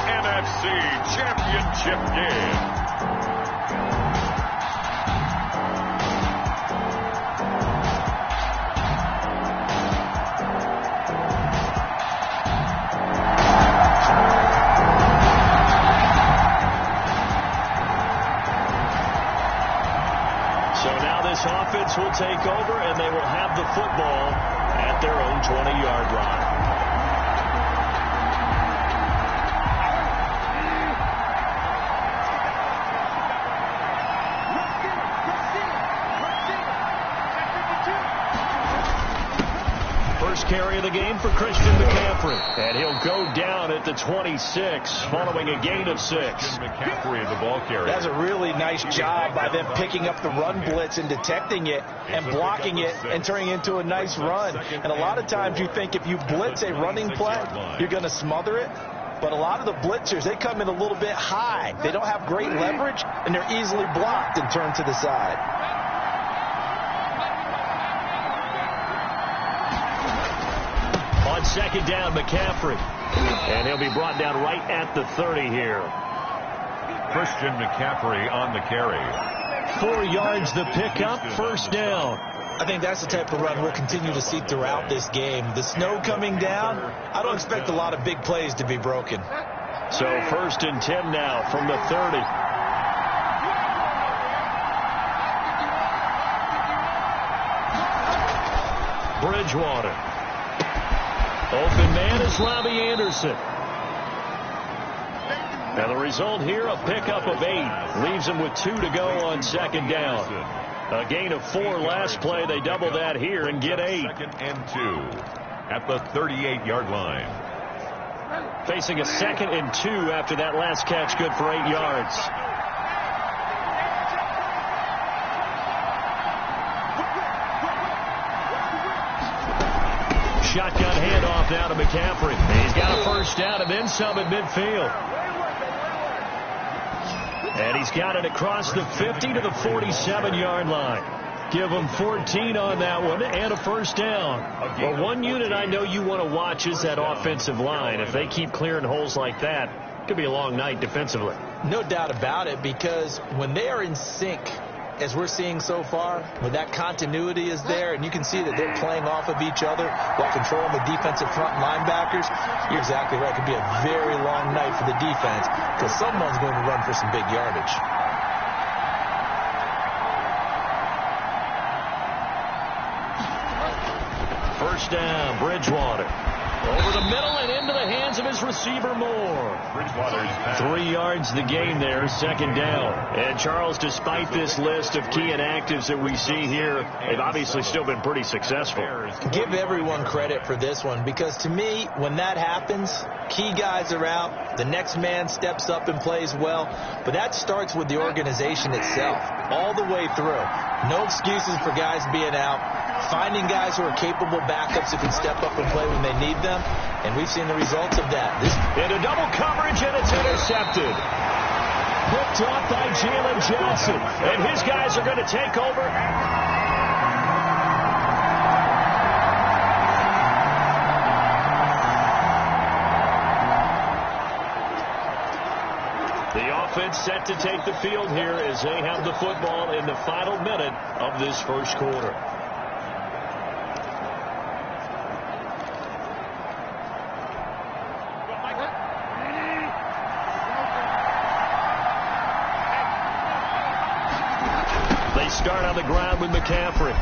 NFC Championship game. Offense will take over, and they will have the football at their own 20-yard line. First carry of the game for Christian McCaffrey. And he'll go down at the 26 following a gain of 6. McCaffrey, the ball carrier. That's a really nice job by them picking up the run blitz and detecting it and blocking it and turning it into a nice run. And a lot of times you think if you blitz a running play, you're going to smother it. But a lot of the blitzers, they come in a little bit high. They don't have great leverage, and they're easily blocked and turned to the side. Second down, McCaffrey. And he'll be brought down right at the 30 here. Christian McCaffrey on the carry. 4 yards the pickup, first down. I think that's the type of run we'll continue to see throughout this game. The snow coming down, I don't expect a lot of big plays to be broken. So 1st and 10 now from the 30. Bridgewater. Open man is Robbie Anderson. Now the result here, a pickup of 8. Leaves him with 2 to go on second down. A gain of 4 last play. They double that here and get 8. 2nd and 2 at the 38-yard line. Facing a 2nd and 2 after that last catch, good for 8 yards. Shotgun handoff now to McCaffrey. He's got a first down and then some at midfield. And he's got it across the 50 to the 47-yard line. Give him 14 on that one and a first down. Well, one unit I know you want to watch is that offensive line. If they keep clearing holes like that, it could be a long night defensively. No doubt about it, because when they are in sync, as we're seeing so far, when that continuity is there and you can see that they're playing off of each other while controlling the defensive front linebackers, you're exactly right. It could be a very long night for the defense because someone's going to run for some big yardage. First down, Bridgewater. Over the middle and into the hands of his receiver, Moore. 3 yards the gain there, second down. And Charles, despite this list of key inactives that we see here, they've obviously still been pretty successful. Give everyone credit for this one, because to me, when that happens, key guys are out, the next man steps up and plays well, but that starts with the organization itself, all the way through. No excuses for guys being out. Finding guys who are capable backups who can step up and play when they need them. And we've seen the results of that. Into double coverage, and it's intercepted. Picked off by Jalen Johnson. And his guys are going to take over. The offense set to take the field here as they have the football in the final minute of this first quarter. Start on the ground with McCaffrey.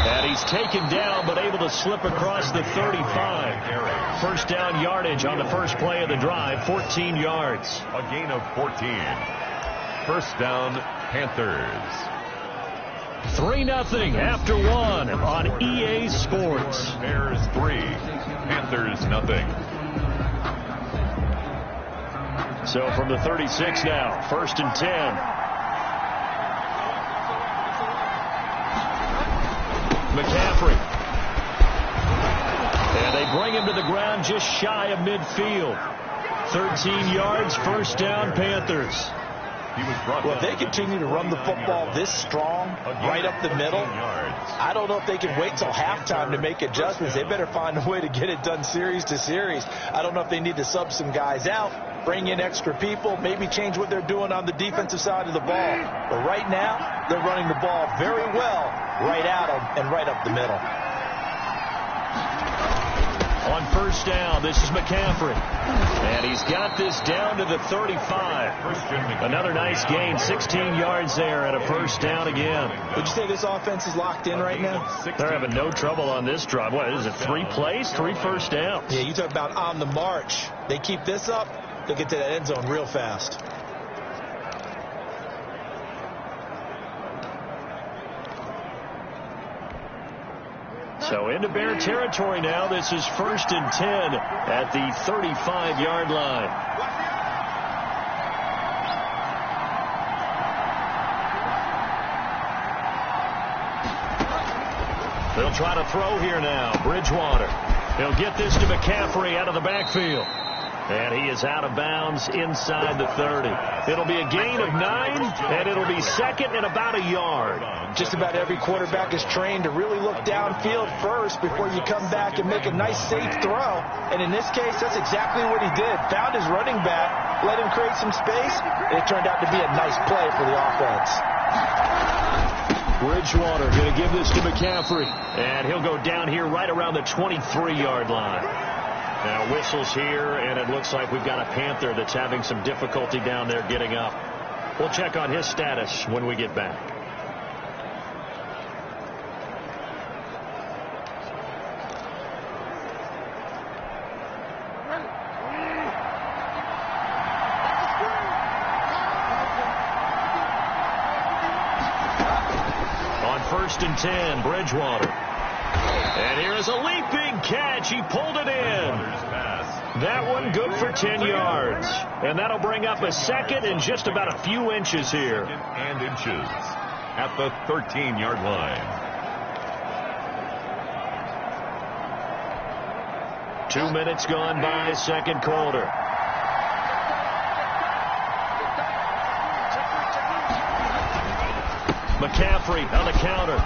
And he's taken down but able to slip across the 35. First down yardage on the first play of the drive, 14 yards. A gain of 14. First down, Panthers. 3-0 after 1 on EA Sports. Bears 3, Panthers 0. So from the 36 now, 1st and 10. McCaffrey. And they bring him to the ground just shy of midfield. 13 yards, first down, Panthers. Well, if they continue to run the football this strong, right up the middle, I don't know if they can wait till halftime to make adjustments. They better find a way to get it done series to series. I don't know if they need to sub some guys out, bring in extra people, maybe change what they're doing on the defensive side of the ball. But right now, they're running the ball very well right at them and right up the middle. On first down, this is McCaffrey. And he's got this down to the 35. Another nice gain, 16 yards there and a first down again. Would you say this offense is locked in right now? They're having no trouble on this drive. What is it, 3 plays, 3 first downs? Yeah, you talk about on the march. They keep this up, they'll get to that end zone real fast. So into Bear territory now. This is 1st and 10 at the 35-yard line. They'll try to throw here now. Bridgewater. He'll get this to McCaffrey out of the backfield. And he is out of bounds inside the 30. It'll be a gain of 9, and it'll be second and about a yard. Just about every quarterback is trained to really look downfield first before you come back and make a nice, safe throw. And in this case, that's exactly what he did. Found his running back, let him create some space, and it turned out to be a nice play for the offense. Bridgewater going to give this to McCaffrey. And he'll go down here right around the 23-yard line. Now whistles here, and it looks like we've got a Panther that's having some difficulty down there getting up. We'll check on his status when we get back. On 1st and 10, Bridgewater. And here's a leaping catch. He pulled it in. That one good for 10 yards. And that'll bring up a second and just about a few inches here. And inches at the 13-yard line. 2 minutes gone by, second quarter. McCaffrey on the counter.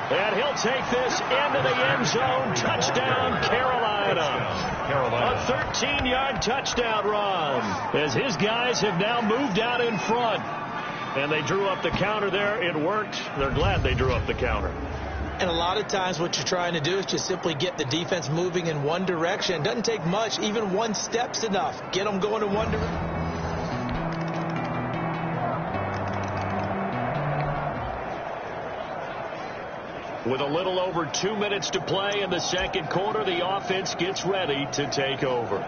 And he'll take this into the end zone. Touchdown, Carolina. A 13-yard touchdown run as his guys have now moved out in front. And they drew up the counter there. It worked. They're glad they drew up the counter. And a lot of times what you're trying to do is just simply get the defense moving in one direction. It doesn't take much. Even one step's enough. Get them going in one direction. With a little over 2 minutes to play in the second quarter, the offense gets ready to take over.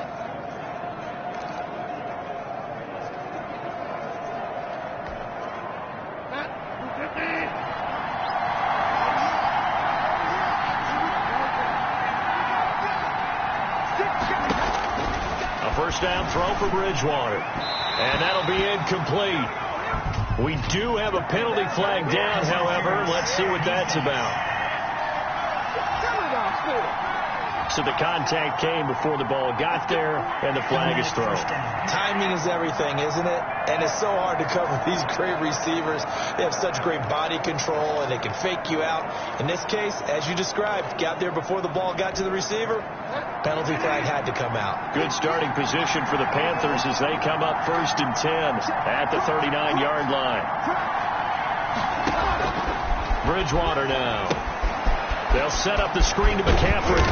A first down throw for Bridgewater. And that'll be incomplete. We do have a penalty flag down, however. Let's see what that's about. So the contact came before the ball got there, and the flag is thrown. Timing is everything, isn't it? And it's so hard to cover these great receivers. They have such great body control, and they can fake you out. In this case, as you described, got there before the ball got to the receiver. Penalty flag had to come out. Good starting position for the Panthers as they come up 1st and 10 at the 39-yard line. Bridgewater now. They'll set up the screen to McCaffrey.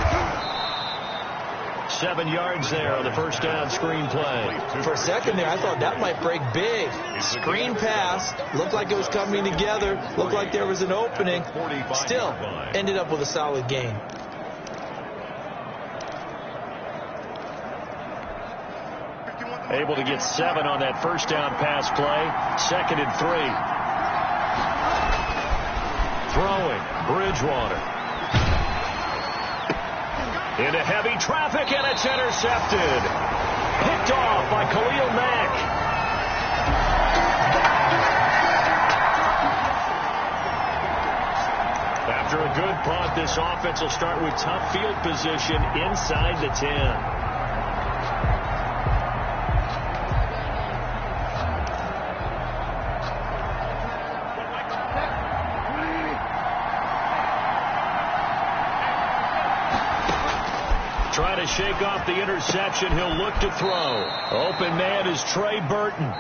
7 yards there on the first down screen play. For a second there, I thought that might break big. Screen pass. Looked like it was coming together. Looked like there was an opening. Still, ended up with a solid gain. Able to get 7 on that first down pass play. 2nd and 3. Throwing, Bridgewater. Into heavy traffic, and it's intercepted. Picked off by Khalil Mack. After a good punt, this offense will start with tough field position inside the 10. trying to shake off the interception. He'll look to throw. Open man is Trey Burton.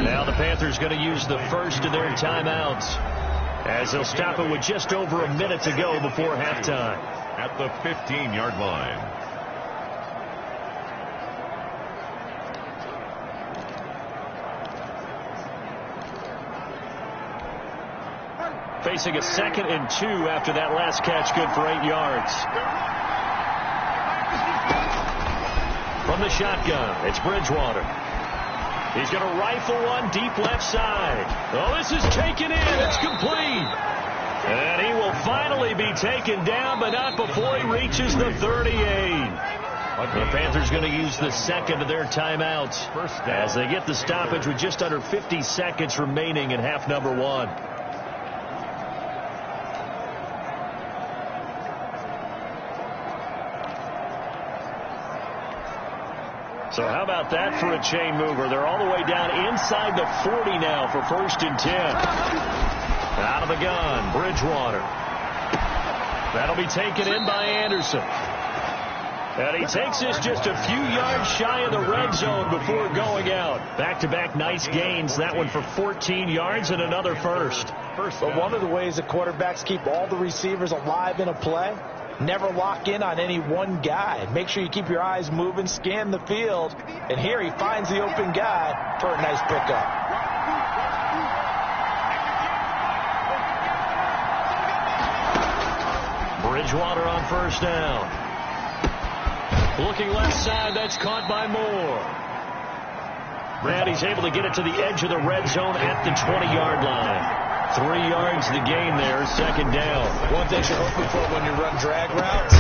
Now the Panthers going to use the first of their timeouts, as they'll stop it with just over a minute to go before halftime. At the 15-yard line. Facing a 2nd and 2 after that last catch, good for 8 yards. From the shotgun, it's Bridgewater. He's going to rifle one deep left side. Oh, this is taken in. It's complete. And he will finally be taken down, but not before he reaches the 38. The Panthers going to use the second of their timeouts as they get the stoppage with just under 50 seconds remaining in half number 1. So how about that for a chain mover? They're all the way down inside the 40 now for 1st and 10. Out of the gun, Bridgewater. That'll be taken in by Anderson. And he takes this just a few yards shy of the red zone before going out. Back-to-back nice gains. That one for 14 yards and another first. But one of the ways the quarterbacks keep all the receivers alive in a play, never lock in on any one guy. Make sure you keep your eyes moving, scan the field. And here he finds the open guy for a nice pickup. Bridgewater on 1st down. Looking left side, that's caught by Moore. And he's able to get it to the edge of the red zone at the 20-yard line. 3 yards the gain there, 2nd down. One thing you're hoping for when you run drag routes,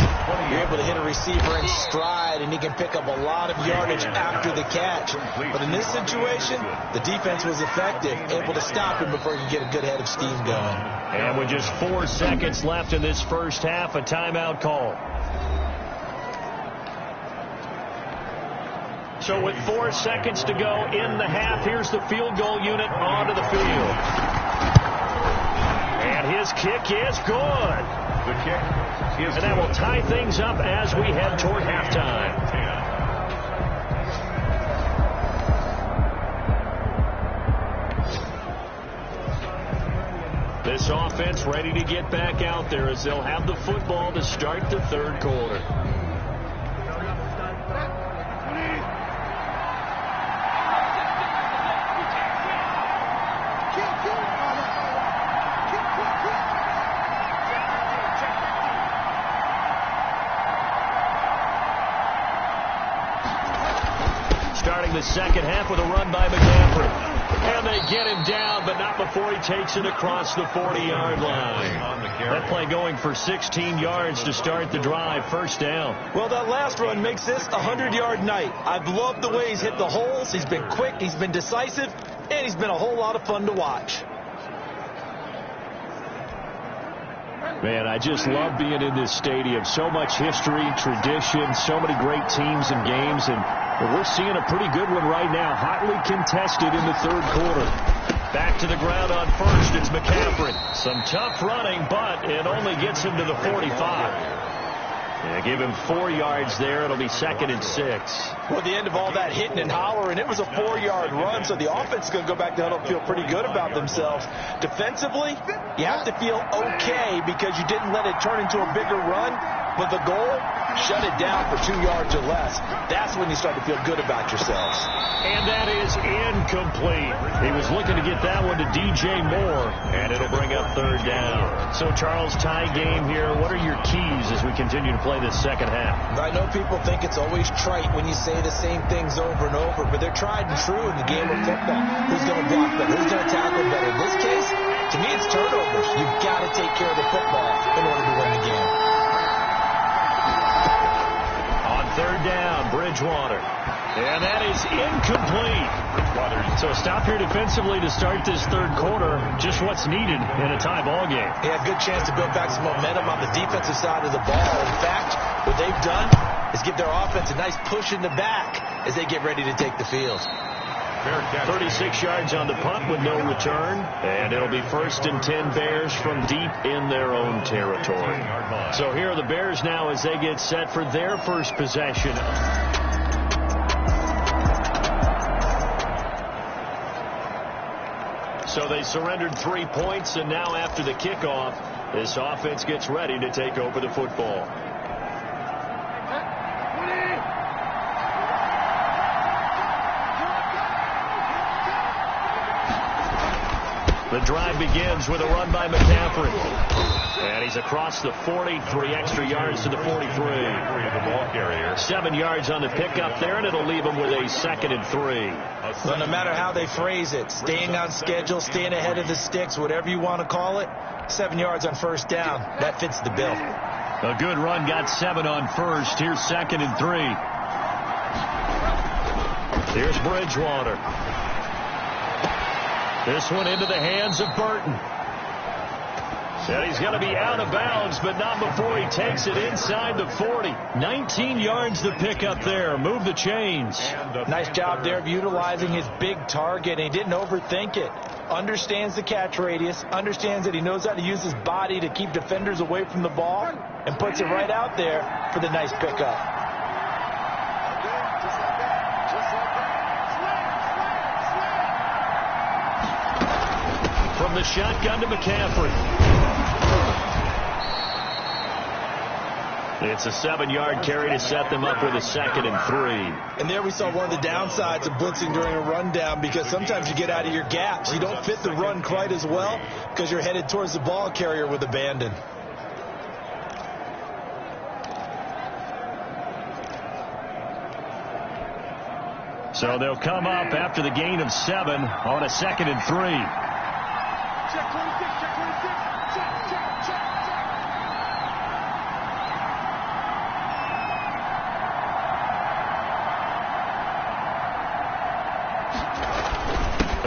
you're able to hit a receiver in stride, and he can pick up a lot of yardage after the catch. But in this situation, the defense was effective, able to stop him before he could get a good head of steam going. And with just 4 seconds left in this first half, a timeout call. So with 4 seconds to go in the half, here's the field goal unit onto the field. And his kick is good. The kick is and that will tie things up as we head toward halftime. This offense ready to get back out there as they'll have the football to start the 3rd quarter. Starting the second half with a run by McCaffrey. And they get him down, but not before he takes it across the 40-yard line. That play going for 16 yards to start the drive, 1st down. Well, that last run makes this a 100-yard night. I've loved the way he's hit the holes. He's been quick, he's been decisive, and he's been a whole lot of fun to watch. Man, I just love being in this stadium. So much history, tradition, so many great teams and games, and we're seeing a pretty good one right now. Hotly contested in the 3rd quarter. Back to the ground on 1st, it's McCaffrey. Some tough running, but it only gets him to the 45. Yeah, give him 4 yards there. It'll be 2nd and 6. Well, at the end of all that hitting and hollering, it was a 4-yard run, so the offense is going to go back to huddle and feel pretty good about themselves. Defensively, you have to feel okay because you didn't let it turn into a bigger run, but the goal, shut it down for 2 yards or less. That's when you start to feel good about yourselves. And that is incomplete. He was looking to get that one to DJ Moore, and it'll bring up 3rd down. So, Charles, tie game here. What are your keys as we continue to play this second half? I know people think it's always trite when you say the same things over and over, but they're tried and true in the game of football. Who's going to block better? Who's going to tackle better? In this case, to me, it's turnovers. You've got to take care of the football in order to win the game. On 3rd down, Bridgewater. And that is incomplete. So stop here defensively to start this 3rd quarter. Just what's needed in a tie ball game. Yeah, good chance to build back some momentum on the defensive side of the ball. In fact, what they've done is give their offense a nice push in the back as they get ready to take the field. Bearcatcraz. 36 yards on the punt with no return. And it'll be 1st and 10 Bears from deep in their own territory. So here are the Bears now as they get set for their first possession. So they surrendered 3 points, and now after the kickoff, this offense gets ready to take over the football. The drive begins with a run by McCaffrey. And he's across the 40, 3 extra yards to the 43. 7 yards on the pickup there, and it'll leave him with a 2nd and 3. So no matter how they phrase it, staying on schedule, staying ahead of the sticks, whatever you want to call it, 7 yards on 1st down. That fits the bill. A good run, got 7 on 1st. Here's 2nd and 3. Here's Bridgewater. This one into the hands of Burton. And he's going to be out of bounds, but not before he takes it inside the 40. 19 yards to pick up there. Move the chains. Nice job there of utilizing his big target. He didn't overthink it. Understands the catch radius. Understands that he knows how to use his body to keep defenders away from the ball. And puts it right out there for the nice pickup. From the shotgun to McCaffrey. It's a 7-yard carry to set them up with a 2nd and 3. And there we saw one of the downsides of blitzing during a rundown, because sometimes you get out of your gaps. You don't fit the run quite as well because you're headed towards the ball carrier with abandon. So they'll come up after the gain of 7 on a 2nd and 3.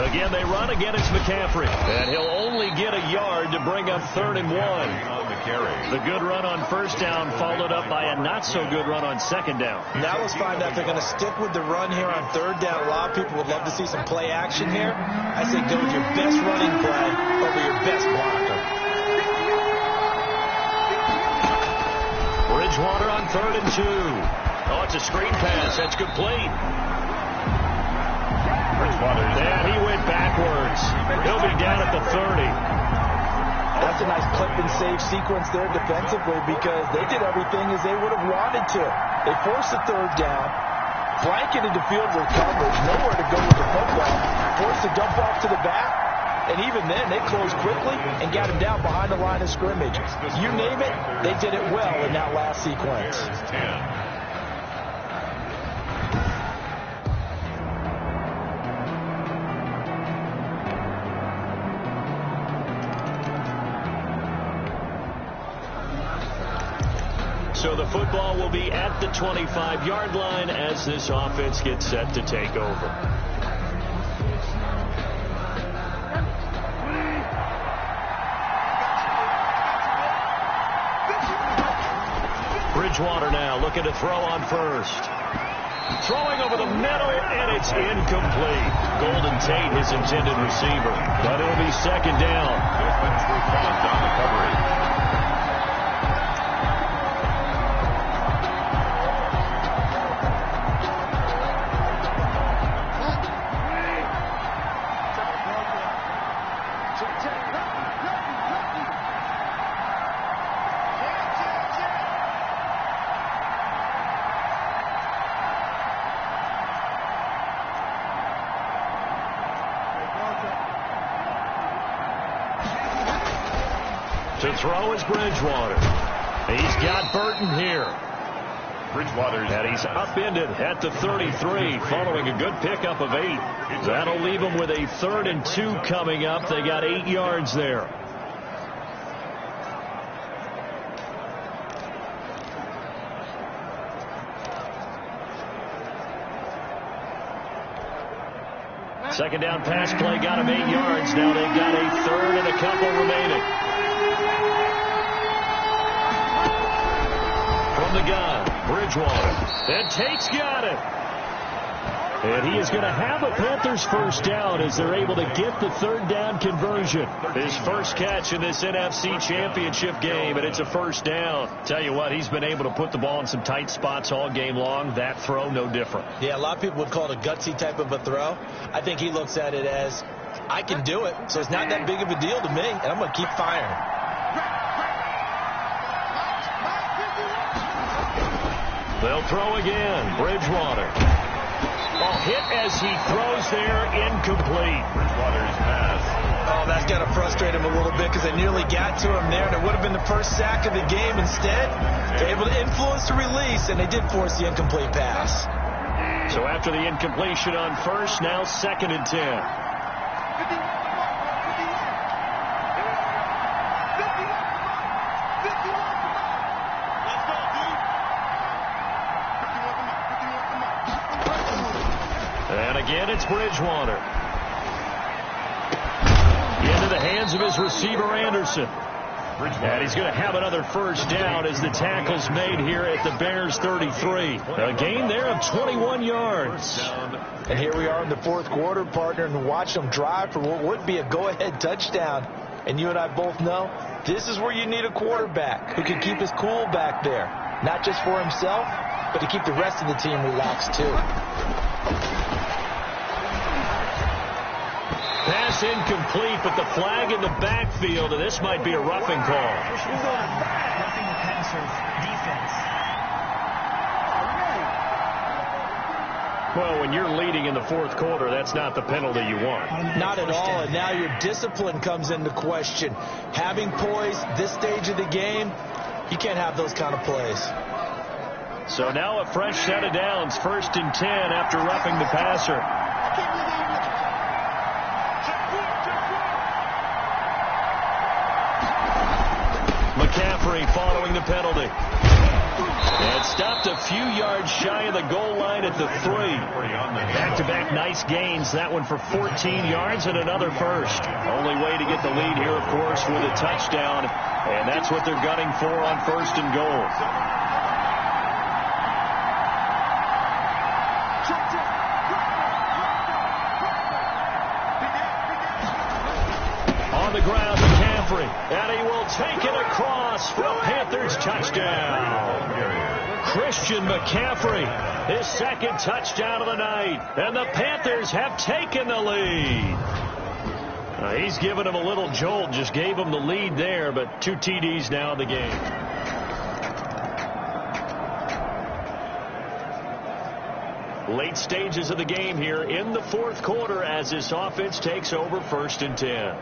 Again, they run. Again, it's McCaffrey. And he'll only get a yard to bring up 3rd and 1. The good run on 1st down followed up by a not-so-good run on 2nd down. Now let's find out if they're going to stick with the run here on 3rd down. A lot of people would love to see some play action here. I say go with your best running play over your best blocker. Bridgewater on 3rd and 2. Oh, it's a screen pass. That's complete. And he went backwards. He'll be down at the 30. That's a nice clip and save sequence there defensively, because they did everything as they would have wanted to. They forced the 3rd down, blanketed the field with coverage, nowhere to go with the football, forced the dump off to the back, and even then they closed quickly and got him down behind the line of scrimmage. You name it, they did it well in that last sequence. So the football will be at the 25-yard line as this offense gets set to take over. Bridgewater now looking to throw on 1st. Throwing over the middle, and it's incomplete. Golden Tate, his intended receiver. But it'll be 2nd down. Responds on the coverage. To throw is Bridgewater. He's got Burton here. And he's upended at the 33 following a good pickup of 8. That'll leave him with a 3rd and 2 coming up. They got 8 yards there. Second down pass play got him 8 yards. Now they've got a 3rd and a couple remaining. From the gun, Bridgewater. And Tate's got it. And he is going to have a Panthers first down as they're able to get the third down conversion. His first catch in this NFC Championship game, and it's a first down. Tell you what, he's been able to put the ball in some tight spots all game long. That throw, no different. Yeah, a lot of people would call it a gutsy type of a throw. I think he looks at it as, I can do it, so it's not that big of a deal to me, and I'm going to keep firing. They'll throw again. Bridgewater. Hit as he throws there, incomplete. Bridgewater's pass. Oh, that's got to frustrate him a little bit because they nearly got to him there, and it would have been the first sack of the game. Instead, they're able to influence the release, and they did force the incomplete pass. So after the incompletion on first, now 2nd and 10. And again, it's Bridgewater. Into the hands of his receiver, Anderson. And he's going to have another first down as the tackle's made here at the Bears 33. A gain there of 21 yards. And here we are in the fourth quarter, partner, and watch them drive for what would be a go-ahead touchdown. And you and I both know this is where you need a quarterback who can keep his cool back there. Not just for himself, but to keep the rest of the team relaxed, too. Pass incomplete, but the flag in the backfield, and this might be a roughing call. Roughing the Panthers defense. Well, when you're leading in the fourth quarter, that's not the penalty you want. Not at all, and now your discipline comes into question. Having poise this stage of the game, you can't have those kind of plays. So now a fresh set of downs, 1st and 10 after roughing the passer. McCaffrey following the penalty. And stopped a few yards shy of the goal line at the 3. Back-to-back nice gains. That one for 14 yards and another first. Only way to get the lead here, of course, with a touchdown. And that's what they're gunning for on 1st and goal. On the ground, McCaffrey. And he will take it across for a Panthers touchdown. Christian McCaffrey, his 2nd touchdown of the night. And the Panthers have taken the lead. He's given him a little jolt, just gave him the lead there, but 2 TDs now in the game. Late stages of the game here in the fourth quarter as this offense takes over 1st and 10.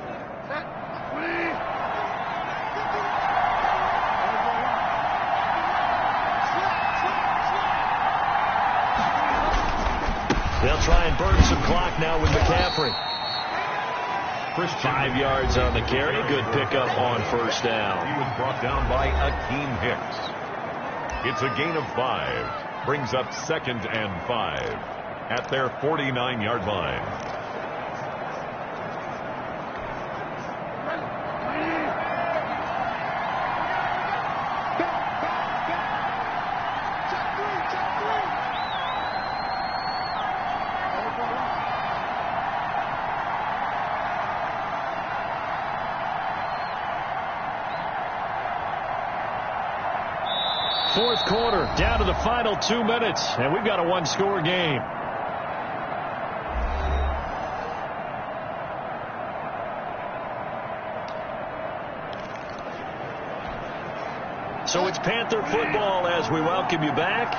They'll try and burn some clock now with McCaffrey. 5 yards on the carry. Good pickup on 1st down. He was brought down by Akeem Hicks. It's a gain of 5. Brings up 2nd and 5 at their 49-yard line. Fourth quarter, down to the final 2 minutes, and we've got a 1-score game. So it's Panther football as we welcome you back.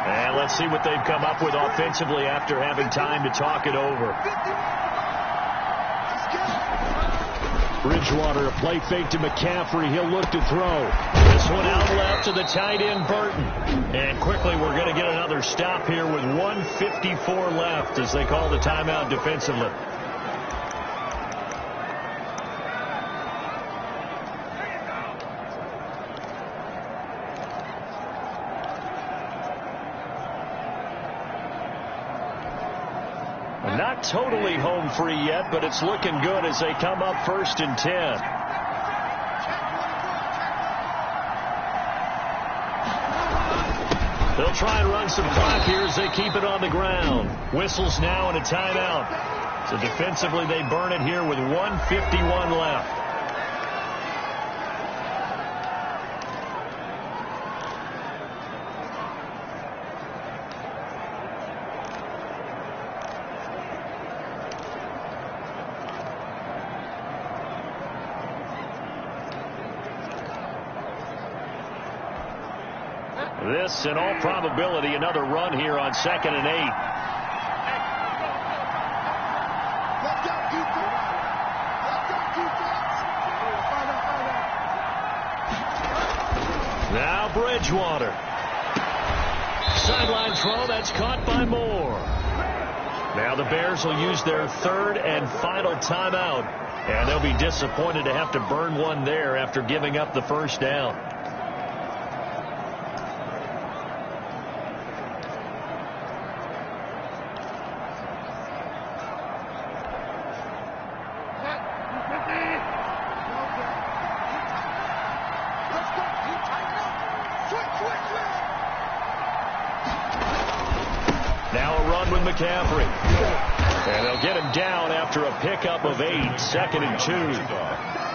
And let's see what they've come up with offensively after having time to talk it over. Bridgewater, a play fake to McCaffrey. He'll look to throw. This one out left to the tight end, Burton. And quickly, we're going to get another stop here with 1:54 left as they call the timeout defensively. Not totally home free yet, but it's looking good as they come up 1st and 10. They'll try and run some clock here as they keep it on the ground. Whistles now and a timeout. So defensively, they burn it here with 1:51 left. This, in all probability, another run here on 2nd and 8. Now Bridgewater. Sideline throw, that's caught by Moore. Now the Bears will use their 3rd and final timeout. And they'll be disappointed to have to burn one there after giving up the first down. McCaffrey. And they'll get him down after a pickup of 8, 2nd and 2.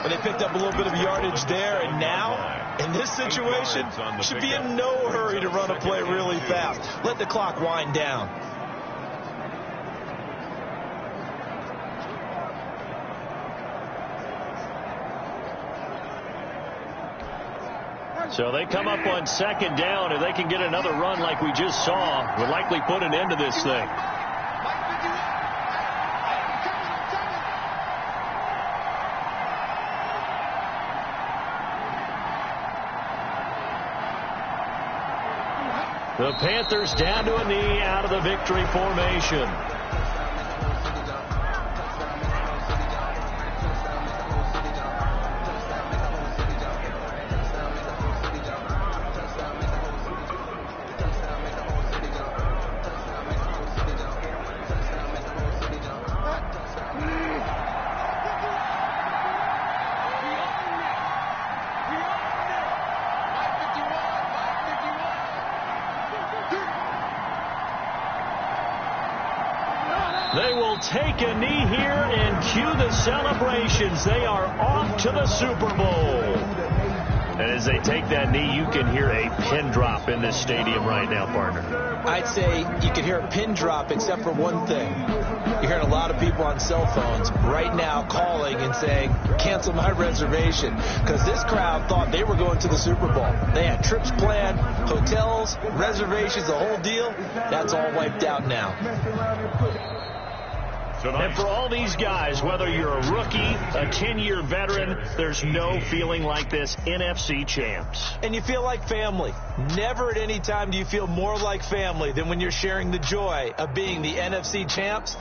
But they picked up a little bit of yardage there, and now, in this situation, should be in no hurry to run a play really fast. Let the clock wind down. So they come up on 2nd down. If they can get another run like we just saw, would likely put an end to this thing. The Panthers down to a knee out of the victory formation. They will take a knee here and cue the celebrations. They are off to the Super Bowl. And as they take that knee, you can hear a pin drop in this stadium right now, partner. I'd say you can hear a pin drop except for one thing. You're hearing a lot of people on cell phones right now calling and saying, cancel my reservation, because this crowd thought they were going to the Super Bowl. They had trips planned, hotels, reservations, the whole deal. That's all wiped out now. And for all these guys, whether you're a rookie, a 10-year veteran, there's no feeling like this. NFC champs. And you feel like family. Never at any time do you feel more like family than when you're sharing the joy of being the NFC champs